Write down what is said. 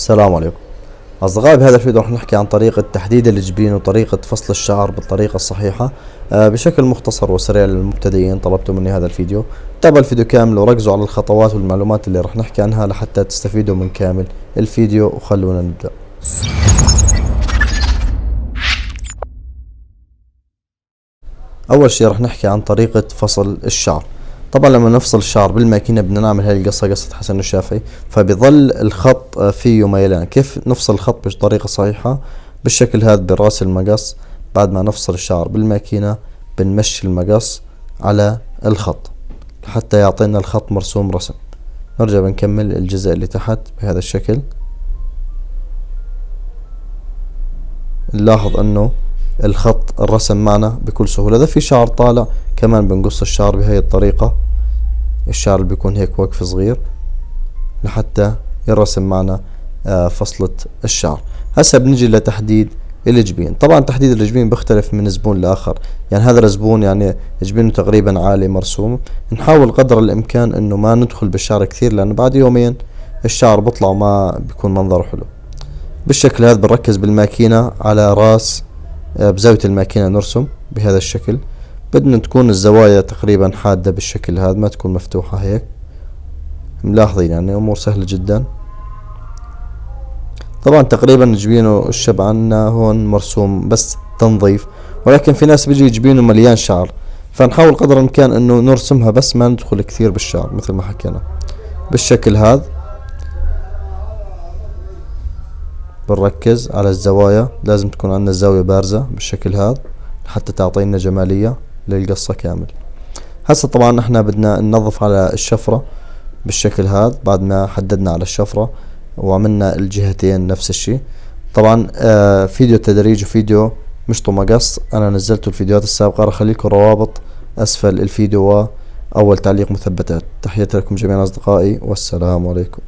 السلام عليكم أصدقائي. بهذا الفيديو راح نحكي عن طريقة تحديد الجبين وطريقة فصل الشعر بالطريقة الصحيحة بشكل مختصر وسريع للمبتدئين. طلبتوا مني هذا الفيديو، تابعوا الفيديو كامل وركزوا على الخطوات والمعلومات اللي راح نحكي عنها لحتى تستفيدوا من كامل الفيديو. وخلونا نبدأ. أول شي راح نحكي عن طريقة فصل الشعر. طبعا لما نفصل الشعر بالماكينة بدنا نعمل هاي القصة، قصة حسن الشافعي، فبيظل الخط فيه ميلان. كيف نفصل الخط بطريقة صحيحة؟ بالشكل هذا براس المقص. بعد ما نفصل الشعر بالماكينة بنمشي المقص على الخط حتى يعطينا الخط مرسوم رسم. نرجع بنكمل الجزء اللي تحت بهذا الشكل. نلاحظ انه الخط الرسم معنا بكل سهولة. اذا في شعر طالع كمان بنقص الشعر بهي الطريقة، الشعر اللي بيكون هيك وقف صغير لحتى يرسم معنا فصلة الشعر. هسه بنجي لتحديد الجبين. طبعا تحديد الجبين بيختلف من زبون لاخر، يعني هذا الزبون يعني جبينه تقريبا عالي مرسوم. نحاول قدر الامكان انه ما ندخل بالشعر كثير، لانه بعد يومين الشعر بيطلع وما بيكون منظره حلو. بالشكل هذا بنركز بالماكينة على راس، بزاوية الماكينة نرسم بهذا الشكل. بدنا تكون الزوايا تقريبا حادة بالشكل هذا، ما تكون مفتوحة هيك. ملاحظين يعني امور سهلة جدا. طبعا تقريبا جبينه الشب عنا هون مرسوم بس تنظيف، ولكن في ناس بيجي جبينه مليان شعر، فنحاول قدر الامكان انه نرسمها بس ما ندخل كثير بالشعر مثل ما حكينا. بالشكل هذا بنركز على الزوايا، لازم تكون عندنا الزاوية بارزة بالشكل هذا حتى تعطينا جمالية للقصة كامل. هسه طبعا احنا بدنا ننظف على الشفرة بالشكل هذا. بعد ما حددنا على الشفرة وعملنا الجهتين نفس الشيء. طبعا فيديو تدريج وفيديو مشطو مقص انا نزلته الفيديوهات السابقة، راح اخليكم روابط اسفل الفيديو واول تعليق مثبتات. تحياتي لكم جميعا اصدقائي، والسلام عليكم.